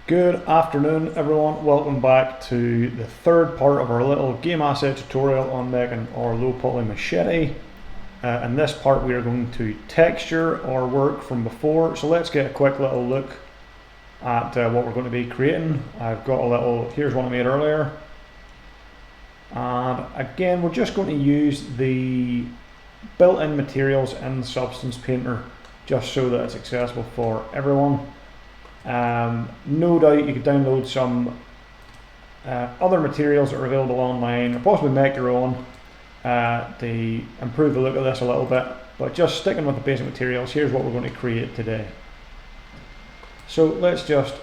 Good afternoon everyone, welcome back to the third part of our little game asset tutorial on making our low poly machete. In this part we are going to texture our work from before, so let's get a quick little look at what we're going to be creating. I've got a little, here's one I made earlier, and again we're just going to use the built-in materials in Substance Painter just so that it's accessible for everyone. No doubt you could download some other materials that are available online, or possibly make your own to improve the look of this a little bit, but just sticking with the basic materials, here's what we're going to create today. So let's just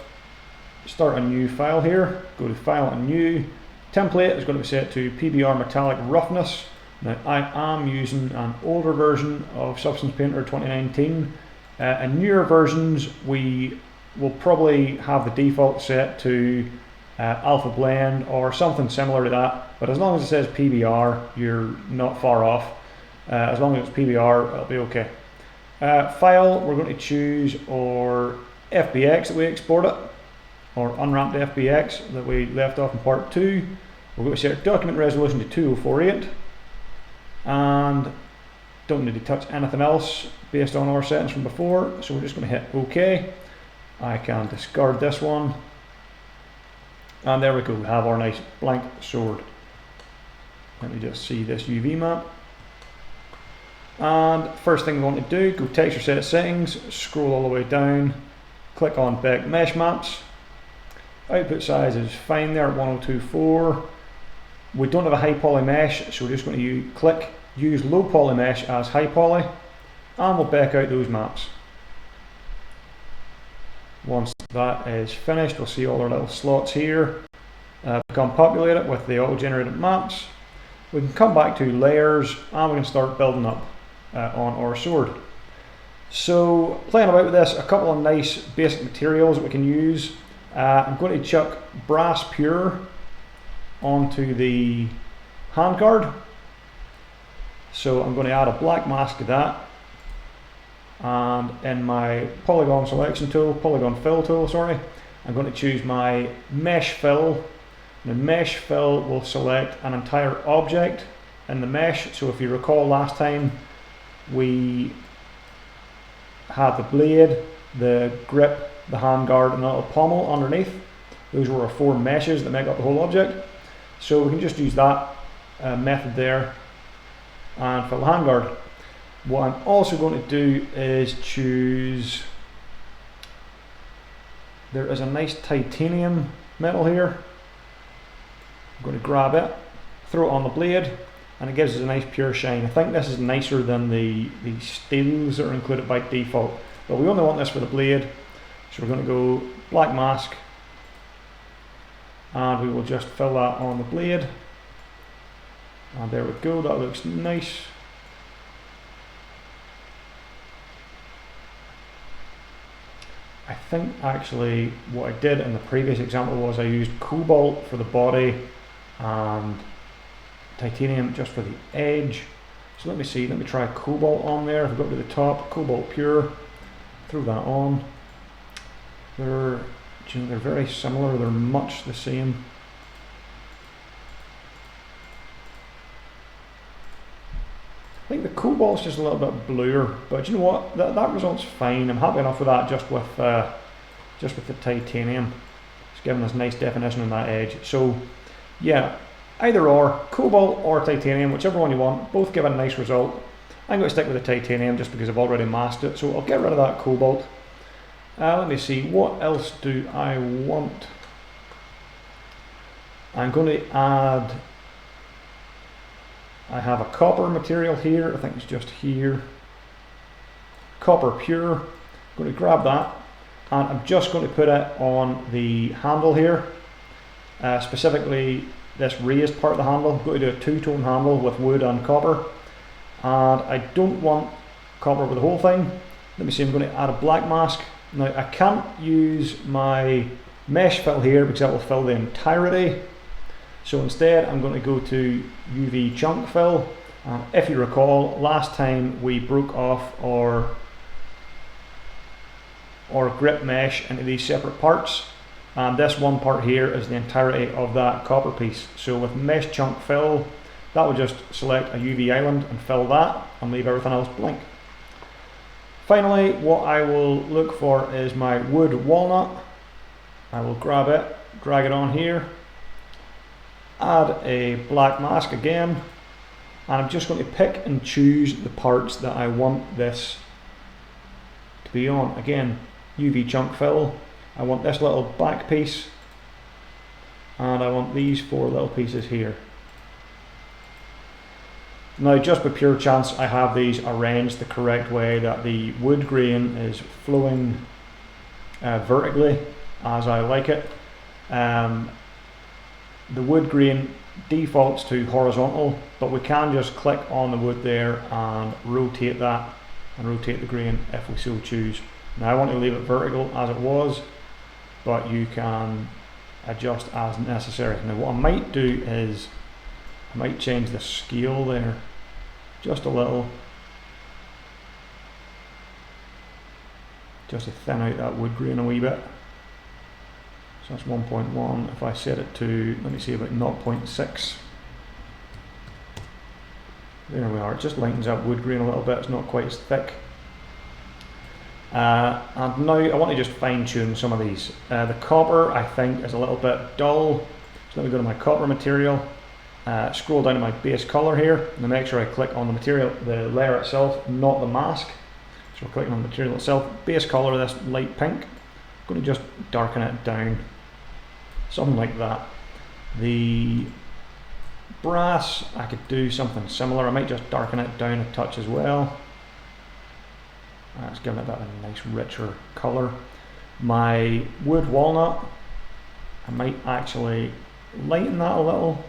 start a new file here, go to File and New. Template is going to be set to PBR Metallic Roughness. Now I am using an older version of Substance Painter 2019. In newer versions we will probably have the default set to Alpha Blend or something similar to that, but as long as it says PBR you're not far off. As long as it's PBR it'll be okay. File, we're going to choose our FBX that we exported, or unwrapped FBX that we left off in part 2. We're going to set document resolution to 2048 and don't need to touch anything else based on our settings from before, so we're just going to hit OK. I can discard this one, and there we go, we have our nice blank sword. Let me just see this UV map, and first thing we want to do, go texture set settings, scroll all the way down, click on Beck Mesh Maps. Output size is fine there at 1024. We don't have a high poly mesh, so we're just going to use low poly mesh as high poly, and we'll back out those maps. Once that is finished, we'll see all our little slots here become populated with the auto-generated maps. We can come back to layers and we can start building up on our sword. So playing about with this, a couple of nice basic materials that we can use. I'm going to chuck Brass Pure onto the handguard. So I'm going to add a black mask to that. And in my polygon fill tool, sorry, I'm going to choose my mesh fill. The mesh fill will select an entire object in the mesh. So if you recall last time we had the blade, the grip, the handguard and a little pommel underneath. Those were our 4 meshes that make up the whole object. So we can just use that method there and fill the handguard. What I'm also going to do is choose, there is a nice titanium metal here. I'm going to grab it, throw it on the blade, and it gives us a nice pure shine. I think this is nicer than the steels that are included by default, but we only want this for the blade, so we're going to go black mask, and we will just fill that on the blade, and there we go, that looks nice. I think actually what I did in the previous example was I used cobalt for the body and titanium just for the edge. So let me see, let me try cobalt on there. If I go up to the top, cobalt pure, throw that on. They're very similar, they're much the same. I think the cobalt's just a little bit bluer, but you know what, that result's fine. I'm happy enough with that just with the titanium. It's giving us nice definition on that edge. So yeah, either or, cobalt or titanium, whichever one you want, both give a nice result. I'm going to stick with the titanium just because I've already masked it, so I'll get rid of that cobalt. Let me see, what else do I want? I'm going to add, I have a copper material here, I think it's just here. Copper pure, I'm going to grab that and I'm just going to put it on the handle here. Specifically this raised part of the handle. I'm going to do a 2-tone handle with wood and copper. And I don't want copper with the whole thing. Let me see, I'm going to add a black mask. Now I can't use my mesh fill here because that will fill the entirety. So instead I'm going to go to UV chunk fill. If you recall, last time we broke off our grip mesh into these separate parts. and this one part here is the entirety of that copper piece. So with mesh chunk fill, that will just select a UV island and fill that and leave everything else blank. Finally, what I will look for is my wood walnut. I will grab it, drag it on here, add a black mask again, and I'm just going to pick and choose the parts that I want this to be on. Again, UV chunk fill. I want this little back piece, and I want these 4 little pieces here. Now, just by pure chance, I have these arranged the correct way that the wood grain is flowing vertically as I like it. The wood grain defaults to horizontal, but we can just click on the wood there and rotate that and rotate the grain if we so choose. Now I want to leave it vertical as it was, but you can adjust as necessary. Now what I might do is I might change the scale there just a little, just to thin out that wood grain a wee bit. So that's 1.1. If I set it to, let me see, about 0.6. There we are. It just lightens up wood grain a little bit. It's not quite as thick. And now I want to just fine tune some of these. The copper I think is a little bit dull. So let me go to my copper material. Scroll down to my base color here, and make sure I click on the material, the layer itself, not the mask. So we're clicking on the material itself. Base color, this light pink. I'm going to just darken it down. Something like that. The brass, I could do something similar. I might just darken it down a touch as well. That's giving it that a nice richer colour. My wood walnut, I might actually lighten that a little.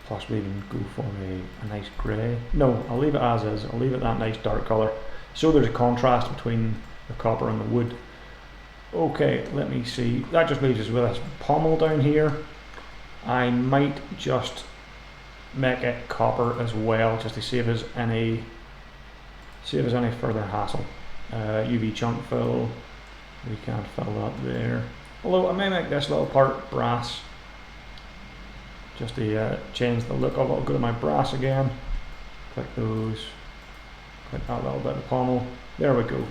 Possibly even go for a nice grey. No, I'll leave it as is. I'll leave it that nice dark colour. So there's a contrast between the copper and the wood. Okay, let me see. That just leaves us with this pommel down here. I might just make it copper as well, just to save us any further hassle. UV chunk fill. We can't fill that there. Although I may make this little part brass, just to change the look of it. I'll go to my brass again. Click those. Click that little bit of pommel. There we go.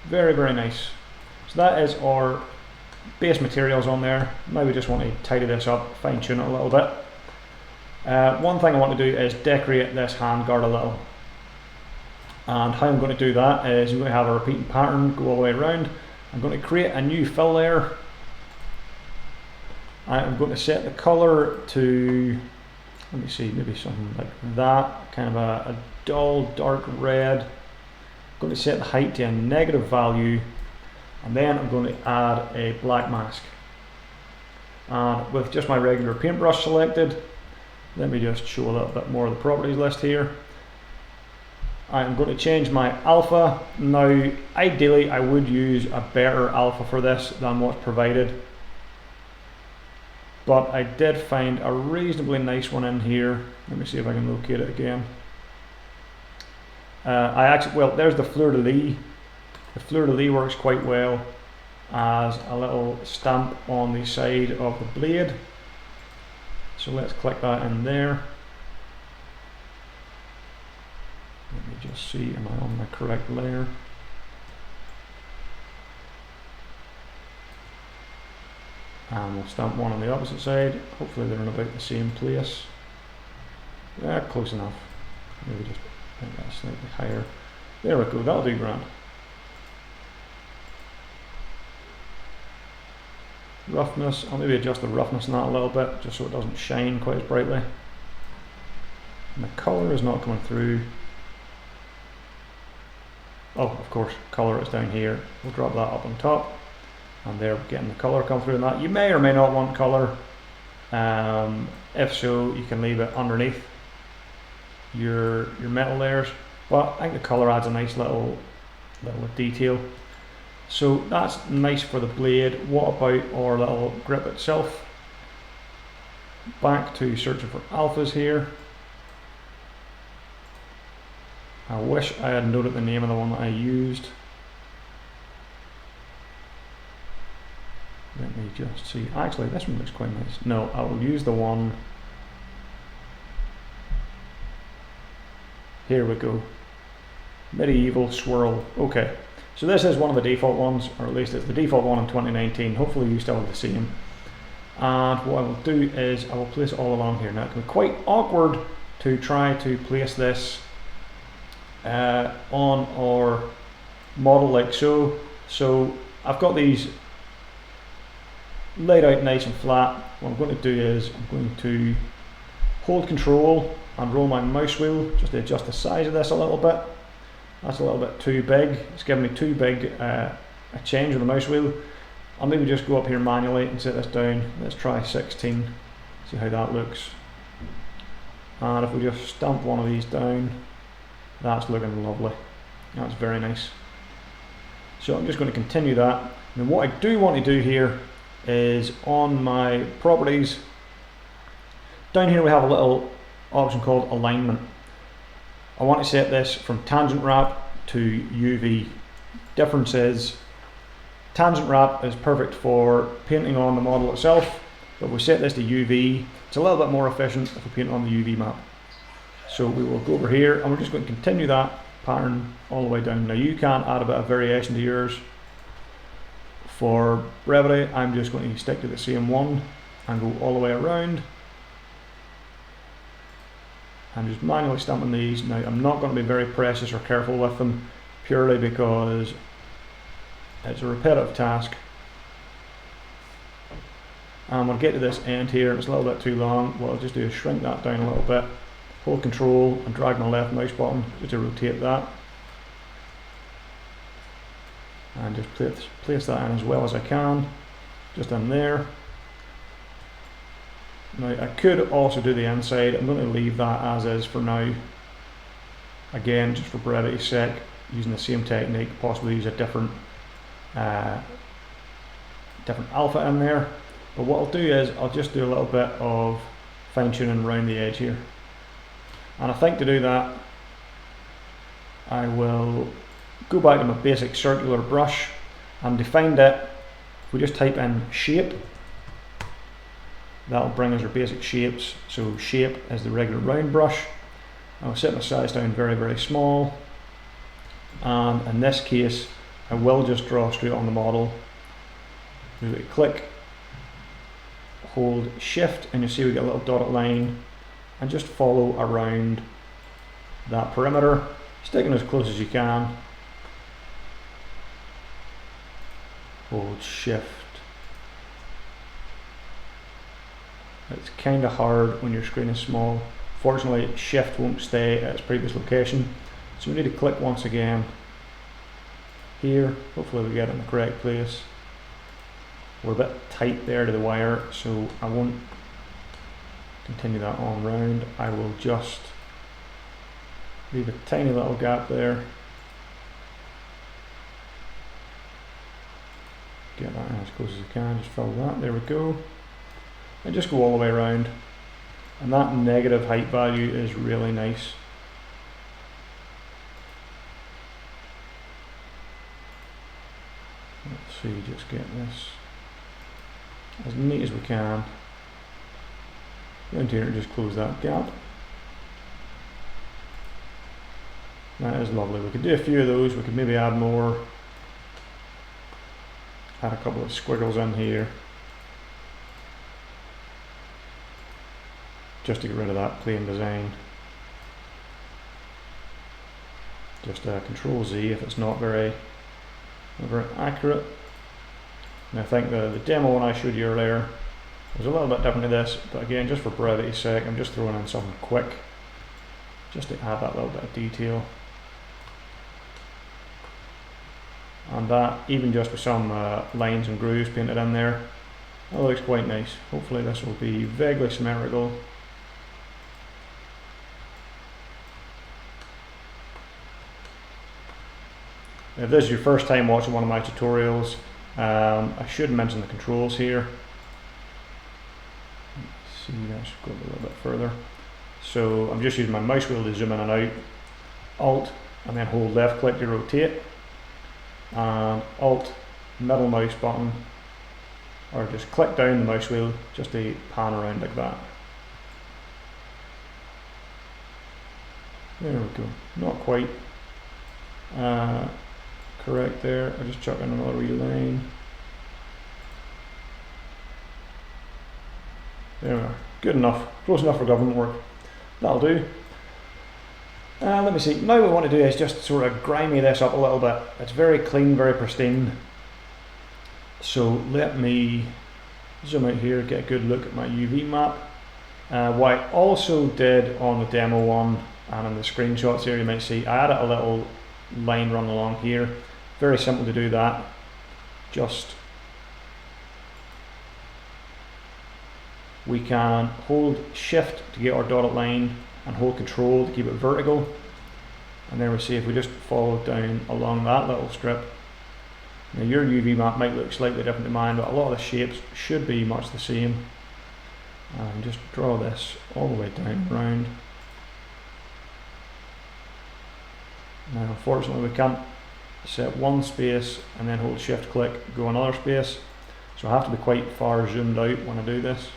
Very, very nice. So that is our base materials on there. Now we just want to tidy this up, fine tune it a little bit. One thing I want to do is decorate this handguard a little. And how I'm going to do that is I'm going to have a repeating pattern go all the way around. I'm going to create a new fill layer. I'm going to set the colour to, let me see, maybe something like that, kind of a dull dark red. I'm going to set the height to a negative value, and then I'm going to add a black mask. And with just my regular paintbrush selected, let me just show a little bit more of the properties list here. I'm going to change my alpha. Now ideally I would use a better alpha for this than what's provided, but I did find a reasonably nice one in here. Let me see if I can locate it again. There's the fleur-de-lis. The fleur-de-lis works quite well as a little stamp on the side of the blade. So let's click that in there. Let me just see, am I on the correct layer? And we'll stamp one on the opposite side. Hopefully they're in about the same place. Yeah, close enough. Maybe just make that slightly higher. There we go, that'll do grand. Roughness, I'll maybe adjust the roughness on that a little bit, just so it doesn't shine quite as brightly. And the colour is not coming through. Oh, of course, colour is down here. We'll drop that up on top. And there, we're getting the colour come through in that. You may or may not want colour. If so, you can leave it underneath your metal layers. But I think the colour adds a nice little detail. So that's nice for the blade. What about our little grip itself? Back to searching for alphas here. I wish I had noted the name of the one that I used. just see, actually this one looks quite nice. No, I will use the one, here we go, medieval swirl. Okay, so this is one of the default ones, or at least it's the default one in 2019. Hopefully you still have the same. And what I will do is I will place it all along here. Now it can be quite awkward to try to place this on our model like so. So I've got these laid out nice and flat. What I'm going to do is I'm going to hold control and roll my mouse wheel just to adjust the size of this a little bit. That's a little bit too big. It's giving me too big a change with the mouse wheel. I'll maybe just go up here manually and set this down. Let's try 16, see how that looks. And if we just stamp one of these down, that's looking lovely. That's very nice. So I'm just going to continue that. And what I do want to do here is on my properties, down here we have a little option called alignment. I want to set this from tangent wrap to UV. Difference is tangent wrap is perfect for painting on the model itself, but if we set this to UV, it's a little bit more efficient if we paint on the UV map. So we will go over here and we're just going to continue that pattern all the way down. Now you can add a bit of variation to yours. For brevity, I'm just going to stick to the same one and go all the way around. I'm just manually stamping these. Now I'm not going to be very precious or careful with them, purely because it's a repetitive task. And when I get to this end here, and it's a little bit too long, what I'll just do is shrink that down a little bit, hold control and drag my left mouse button just to rotate that. And just place that in as well as I can, just in there. Now I could also do the inside. I'm going to leave that as is for now. Again, just for brevity's sake, using the same technique, possibly use a different alpha in there. But what I'll do is I'll just do a little bit of fine tuning around the edge here. And I think to do that, I will go back to my basic circular brush and define it. If we just type in shape, that'll bring us our basic shapes. So shape is the regular round brush. I'll set my size down very, very small. And in this case, I will just draw straight on the model. Do a click, hold shift, and you see we get a little dotted line, and just follow around that perimeter, sticking as close as you can. Hold shift. It's kind of hard when your screen is small. Fortunately, shift won't stay at its previous location, so we need to click once again here. Hopefully we get it in the correct place. We're a bit tight there to the wire, so I won't continue that on round. I will just leave a tiny little gap there. Get that in as close as I can, just fill that, there we go. And just go all the way around. And that negative height value is really nice. Let's see, just get this as neat as we can. Down here and just close that gap. That is lovely. We could do a few of those, we could maybe add more. Add a couple of squiggles in here, just to get rid of that plain design. Just Control Z if it's not very accurate. And I think the demo one I showed you earlier was a little bit different to this, but again, just for brevity's sake, I'm just throwing in something quick, just to add that little bit of detail. And that, even just with some lines and grooves painted in there, that looks quite nice. Hopefully this will be vaguely symmetrical. If this is your first time watching one of my tutorials, I should mention the controls here. Let's see, I should go a little bit further. So I'm just using my mouse wheel to zoom in and out, Alt, and then hold left click to rotate, and Alt, middle mouse button or just click down the mouse wheel just to pan around like that. There we go, not quite correct there. I'll just chuck in another wee line. There we are, good enough, close enough for government work. That'll do. Let me see, now what we want to do is just sort of grimy this up a little bit. It's very clean, very pristine. So let me zoom out here, get a good look at my UV map. What I also did on the demo one and in the screenshots here, you might see I added a little line running along here. Very simple to do that. Just we can hold shift to get our dotted line and hold control to keep it vertical, and then we see if we just follow down along that little strip. Now your UV map might look slightly different to mine, but a lot of the shapes should be much the same. And just draw this all the way down around. Now unfortunately we can't set one space and then hold shift click, go another space, so I have to be quite far zoomed out when I do this.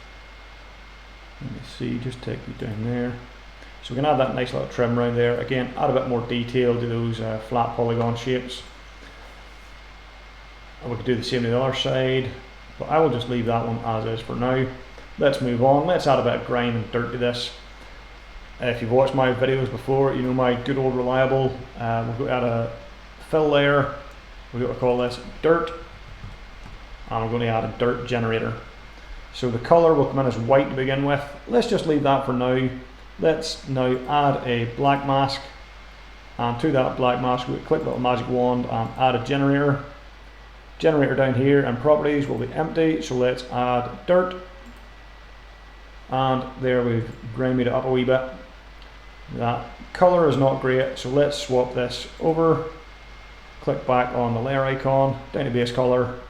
Let me see, just take you down there. So we can add that nice little trim around there. Again, add a bit more detail to those flat polygon shapes. And we could do the same to the other side, but I will just leave that one as is for now. Let's move on. Let's add a bit of grime and dirt to this. If you've watched my videos before, you know my good old reliable. We're going to add a fill layer. We're going to call this dirt, and we're going to add a dirt generator. So the color will come in as white to begin with. Let's just leave that for now. Let's now add a black mask, and to that black mask we click the little magic wand and add a generator. Generator down here and properties will be empty, so let's add dirt, and there we've grimied it up a wee bit. That color is not great, so let's swap this over. Click back on the layer icon, down to base color,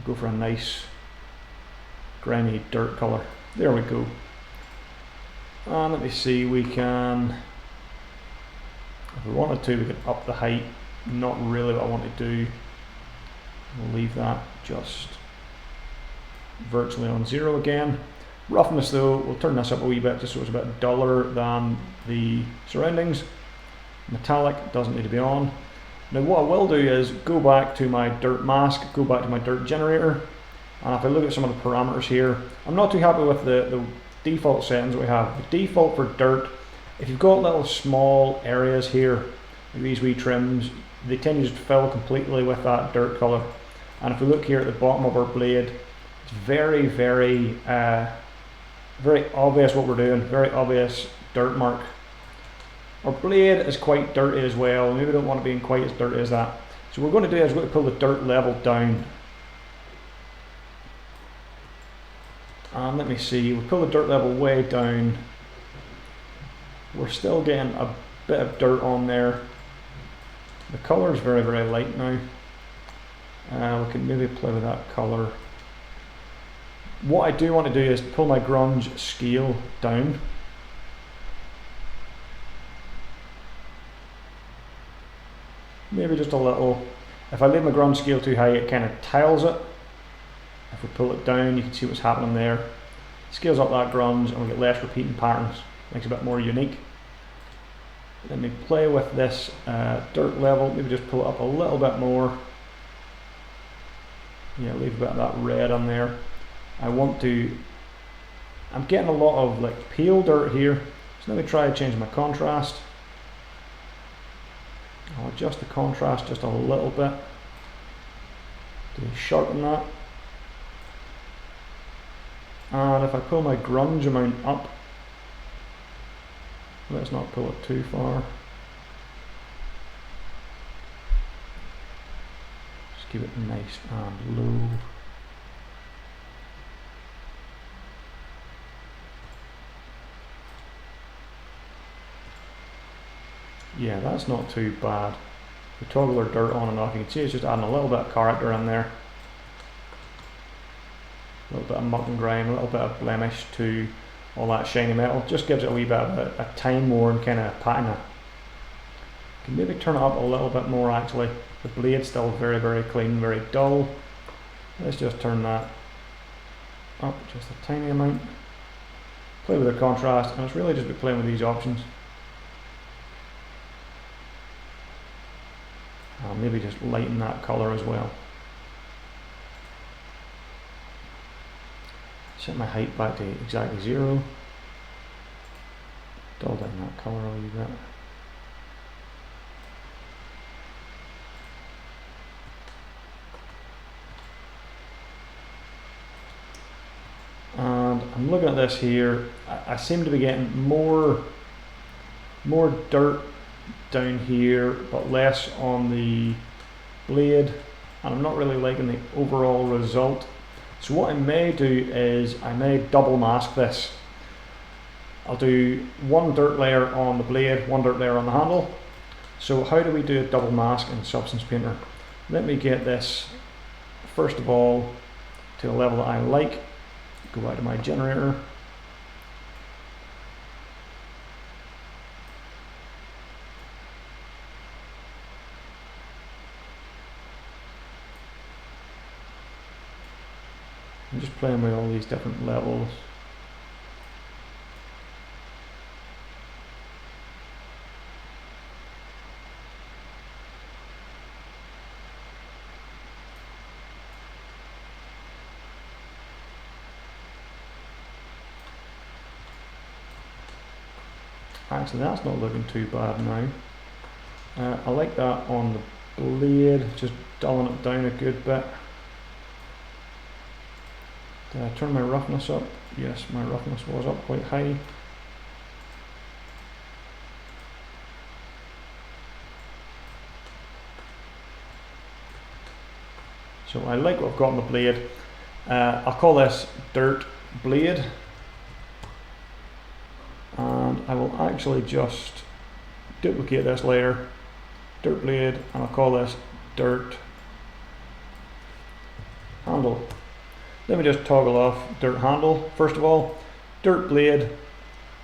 go for a nice grimy dirt color. There we go. And let me see, we can, if we wanted to, we could up the height. Not really what I want to do. We'll leave that just virtually on 0 again. Roughness though, we'll turn this up a wee bit just so it's a bit duller than the surroundings. Metallic doesn't need to be on. Now what I will do is go back to my dirt mask, go back to my dirt generator, and if I look at some of the parameters here, I'm not too happy with the default settings that we have. The default for dirt, if you've got little small areas here, like these wee trims, they tend to just fill completely with that dirt colour. And if we look here at the bottom of our blade, it's very, very obvious what we're doing, very obvious dirt mark. Our blade is quite dirty as well, maybe we don't want to be in quite as dirty as that. So what we're going to do is we're going to pull the dirt level down. And let me see, we pull the dirt level way down. We're still getting a bit of dirt on there. The colour is very, very light now. We can maybe play with that colour. What I do want to do is pull my grunge scale down. Maybe just a little. If I leave my grunge scale too high, it kind of tiles it. If we pull it down, you can see what's happening there. Scales up that grunge and we get less repeating patterns. Makes it a bit more unique. Let me play with this dirt level, maybe just pull it up a little bit more. Yeah, leave a bit of that red on there. I'm getting a lot of like pale dirt here, so let me try to change my contrast. I'll adjust the contrast just a little bit to sharpen that. And if I pull my grunge amount up, let's not pull it too far. Just keep it nice and low. Yeah, that's not too bad. We toggle our dirt on and off. You can see it's just adding a little bit of character in there. A little bit of muck and grime, a little bit of blemish to all that shiny metal. Just gives it a wee bit of a time-worn kind of patina. Can maybe turn it up a little bit more actually. The blade's still very, very clean, very dull. Let's just turn that up just a tiny amount. Play with the contrast, and it's really just playing with these options. Maybe just lighten that colour as well. Set my height back to exactly 0. Dull down that colour a wee bit. And I'm looking at this here. I seem to be getting more dirt down here, but less on the blade, and I'm not really liking the overall result. So what I may do is I may double mask this. I'll do one dirt layer on the blade, one dirt layer on the handle. So how do we do a double mask in Substance Painter? Let me get this first of all to a level that I like. Go out to my generator. I'm just playing with all these different levels. Actually, that's not looking too bad now. I like that on the blade, just dulling it down a good bit. Did I turn my roughness up? Yes, my roughness was up quite high. So I like what I've got on the blade. I'll call this Dirt Blade. And I will actually just duplicate this layer, Dirt Blade, and I'll call this Dirt Handle. Let me just toggle off Dirt Handle. First of all, Dirt Blade,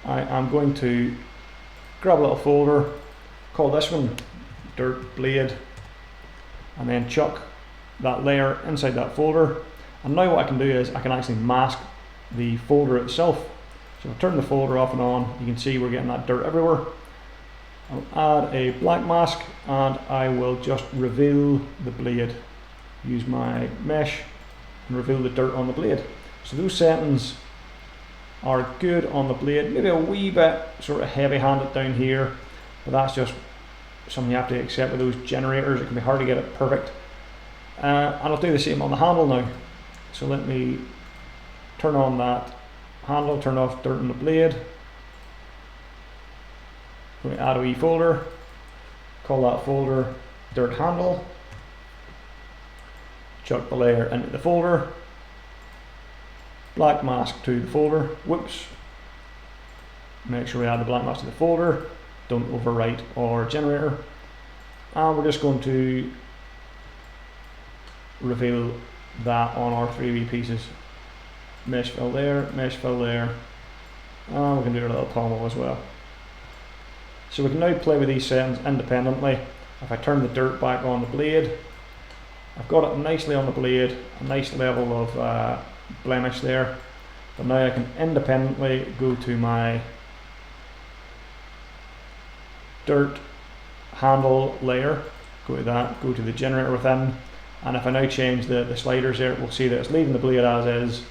I am going to grab a little folder, call this one Dirt Blade, and then chuck that layer inside that folder. And now what I can do is I can actually mask the folder itself. So I'll turn the folder off and on. You can see we're getting that dirt everywhere. I'll add a black mask and I will just reveal the blade. Use my mesh and reveal the dirt on the blade. So those settings are good on the blade. Maybe a wee bit sort of heavy handed down here, but that's just something you have to accept with those generators. It can be hard to get it perfect. And I'll do the same on the handle now. So let me turn on that handle, turn off dirt on the blade. Let me add a wee folder, call that folder Dirt Handle, chuck the layer into the folder, black mask to the folder, whoops, make sure we add the black mask to the folder, don't overwrite our generator, and we're just going to reveal that on our 3D pieces. Mesh fill there, and we can do a little pommel as well. So we can now play with these settings independently. If I turn the dirt back on the blade, I've got it nicely on the blade, a nice level of blemish there. But now I can independently go to my dirt handle layer, go to that, go to the generator within, and if I now change the sliders there, we'll see that it's leaving the blade as is.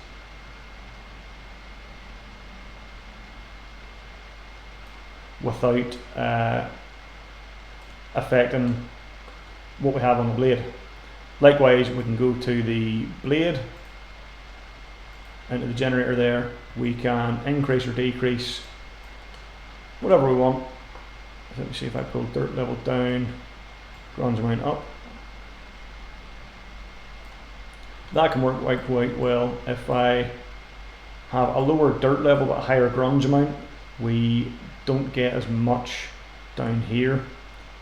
Without affecting what we have on the blade. Likewise, we can go to the blade, into the generator there. We can increase or decrease whatever we want. Let me see if I pull dirt level down, grunge amount up. That can work quite well. If I have a lower dirt level but a higher grunge amount, we don't get as much down here.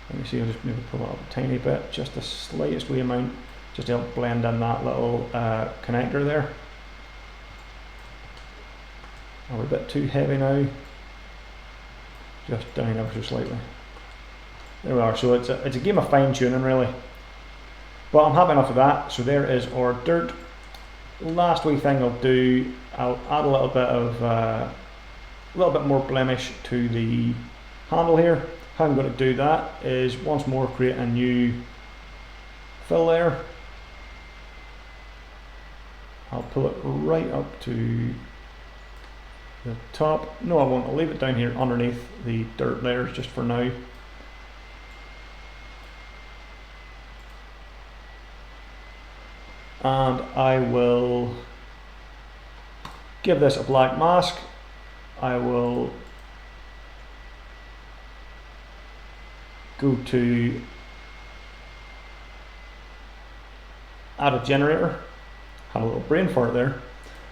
Let me see, I'll just maybe pull it up a tiny bit, just the slightest wee amount, just to help blend in that little connector there. We're a bit too heavy now. Just down ever so slightly. There we are. So it's a game of fine tuning really. But I'm happy enough with that. So there is our dirt. last wee thing I'll do, I'll add a little bit more blemish to the handle here. How I'm going to do that is once more create a new fill layer. I'll pull it right up to the top. No, I won't. I'll leave it down here underneath the dirt layers just for now. And I will give this a black mask. I will go to add a generator. Had a little brain fart there.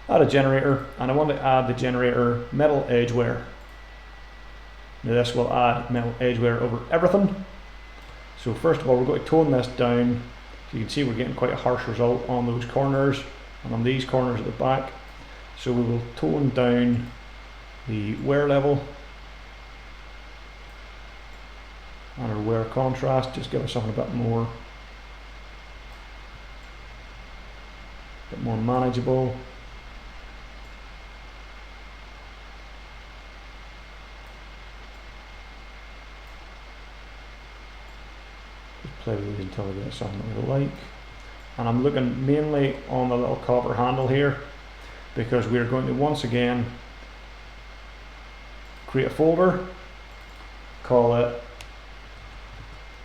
Add a generator, and I want to add the generator metal edge wear. Now this will add metal edge wear over everything. So first of all, we're going to tone this down. So you can see we're getting quite a harsh result on those corners and on these corners at the back. So we will tone down the wear level and our wear contrast, just give us something a bit more manageable. Just play with these until we get something that we like. And I'm looking mainly on the little copper handle here, because we're going to once again create a folder, call it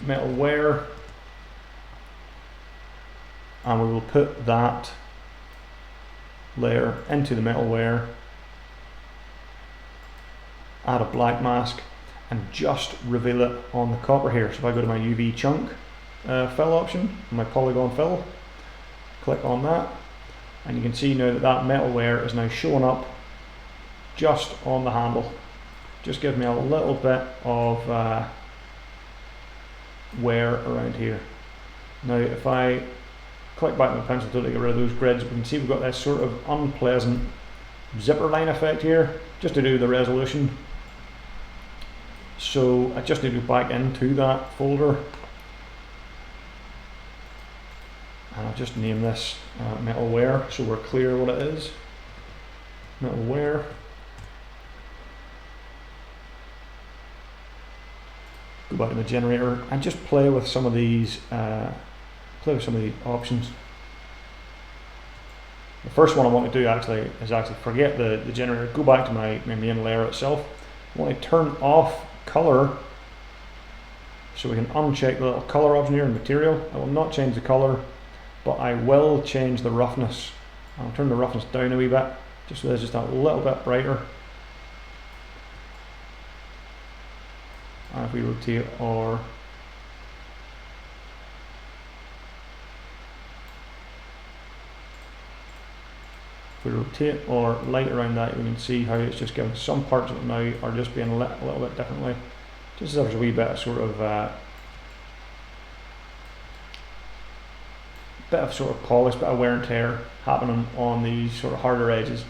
metal wear, and we will put that layer into the metal wear, add a black mask, and just reveal it on the copper here. So if I go to my UV chunk fill option, my polygon fill, click on that, and you can see now that that metal wear is now showing up just on the handle. Just gives me a little bit of wear around here. Now if I click back my pencil tool to get rid of those grids, we can see we've got this sort of unpleasant zipper line effect here, just to do the resolution. So I just need to go back into that folder, and I'll just name this metal wear so we're clear what it is. Metal wear. Go back to the generator and just play with some of these the options. The first one I want to do is forget the generator, go back to my main layer itself. I want to turn off color, so we can uncheck the little color option here in material. I will not change the color, but I will change the roughness. I'll turn the roughness down a wee bit, just so there's just a little bit brighter. And if we rotate or light around that, we can see how it's just giving some parts of it now are just being lit a little bit differently. Just as there's a wee bit of sort of polish, bit of wear and tear happening on these sort of harder edges.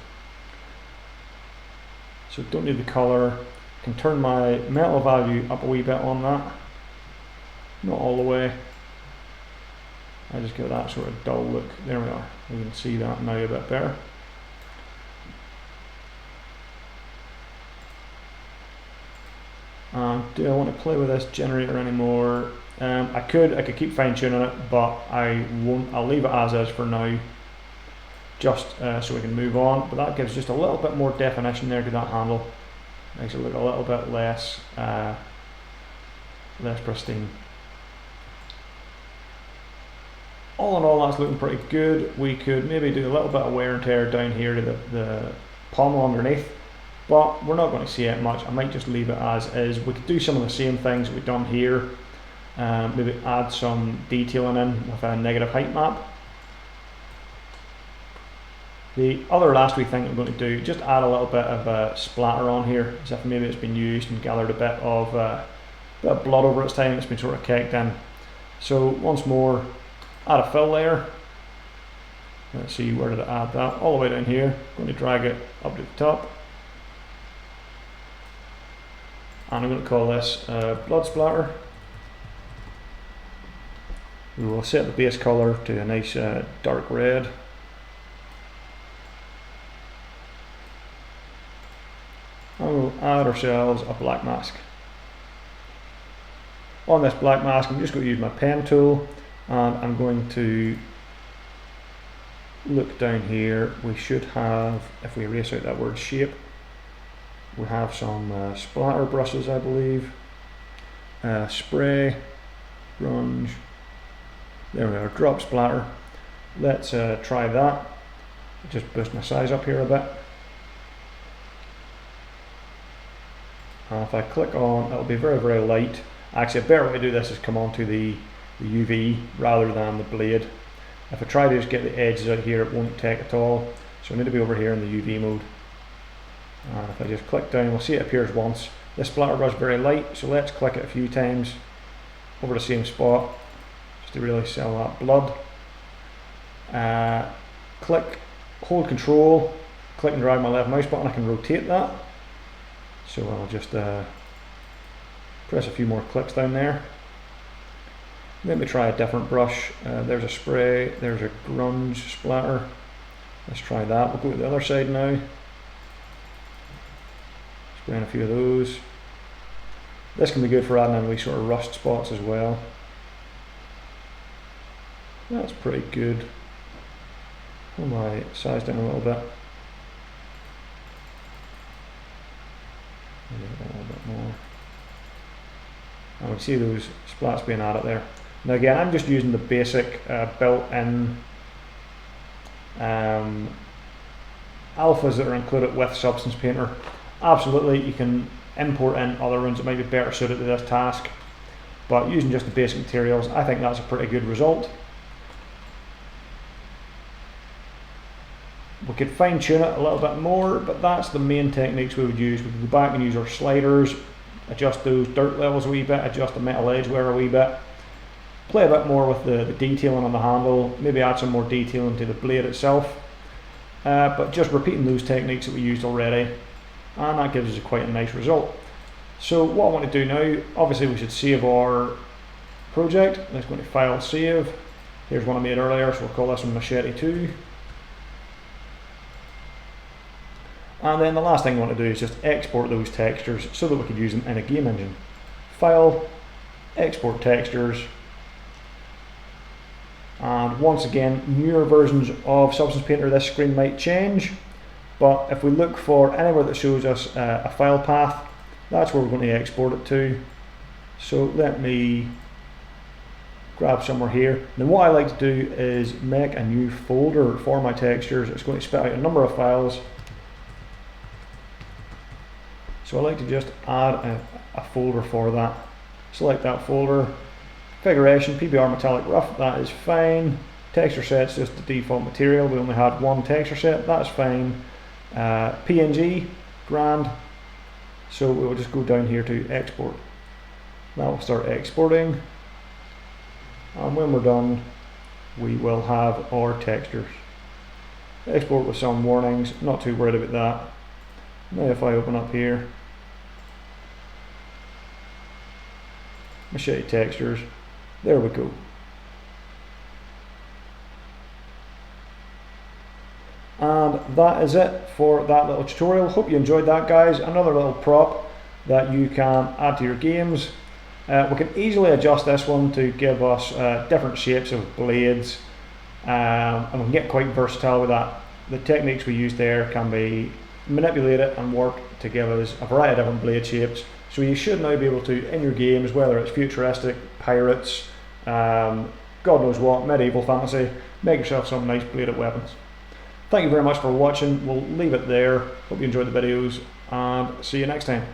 So don't need the color. Can turn my metal value up a wee bit on that, not all the way. I just give that sort of dull look. There we are. We can see that now a bit better. Do I want to play with this generator anymore? I could keep fine tuning it, but I won't. I'll leave it as is for now, just so we can move on. But that gives just a little bit more definition there to that handle. Makes it look a little bit less pristine. All in all, that's looking pretty good. We could maybe do a little bit of wear and tear down here to the pommel underneath, but we're not going to see it much. I might just leave it as is. We could do some of the same things that we've done here. Maybe add some detailing in with a negative height map. The other last wee thing I'm going to do, just add a little bit of a splatter on here, as if maybe it's been used and gathered a bit of blood over its time. It's been sort of caked in. So once more, add a fill layer. Let's see, where did I add that? All the way down here. I'm going to drag it up to the top. And I'm going to call this blood splatter. We will set the base color to a nice dark red. ourselves a black mask. On this black mask, I'm just going to use my pen tool, and I'm going to look down here. We should have, if we erase out that word shape, we have some splatter brushes, I believe. Spray, grunge, there we are, drop splatter. Let's try that. Just boost my size up here a bit. And if I click on, it'll be very, very light. Actually, a better way to do this is come onto the UV rather than the blade. If I try to just get the edges out here, it won't take at all. So I need to be over here in the UV mode. And if I just click down, we'll see it appears once. This splatter brush is very light, so let's click it a few times over the same spot, just to really sell that blood. Click, hold control, click and drag my left mouse button, I can rotate that. So I'll just press a few more clicks down there. Let me try a different brush. There's a spray, there's a grunge splatter. Let's try that. We'll go to the other side now. Spraying a few of those. This can be good for adding in wee sort of rust spots as well. That's pretty good. Pull my size down a little bit. Maybe a little bit more. And we see those splats being added there. Now again, I'm just using the basic built-in alphas that are included with Substance Painter. Absolutely, you can import in other ones that might be better suited to this task, but using just the basic materials, I think that's a pretty good result. We could fine tune it a little bit more, but that's the main techniques we would use. We could go back and use our sliders, adjust those dirt levels a wee bit, adjust the metal edge wear a wee bit, play a bit more with the detailing on the handle, maybe add some more detailing to the blade itself, but just repeating those techniques that we used already, and that gives us quite a nice result. So what I want to do now, obviously we should save our project. Let's go to File, Save. Here's one I made earlier, so we'll call this one Machete 2. And then the last thing I want to do is just export those textures so that we could use them in a game engine. File, Export Textures. And once again, newer versions of Substance Painter, this screen might change. But if we look for anywhere that shows us a file path, that's where we're going to export it to. So let me grab somewhere here. Then what I like to do is make a new folder for my textures. It's going to spit out a number of files. So I like to just add a folder for that. Select that folder. Configuration, PBR metallic rough, that is fine. Texture set's just the default material. We only had one texture set, that's fine. PNG, grand. So we will just go down here to export. That will start exporting. And when we're done, we will have our textures. Export with some warnings, not too worried about that. Now if I open up here, Machete textures, there we go. And that is it for that little tutorial. Hope you enjoyed that, guys. Another little prop that you can add to your games. We can easily adjust this one to give us different shapes of blades, and we can get quite versatile with that. The techniques we use there can be manipulated and work to give us a variety of different blade shapes. So you should now be able to, in your games, whether it's futuristic, pirates, God knows what, medieval fantasy, make yourself some nice bladed weapons. Thank you very much for watching. We'll leave it there. Hope you enjoyed the videos, and see you next time.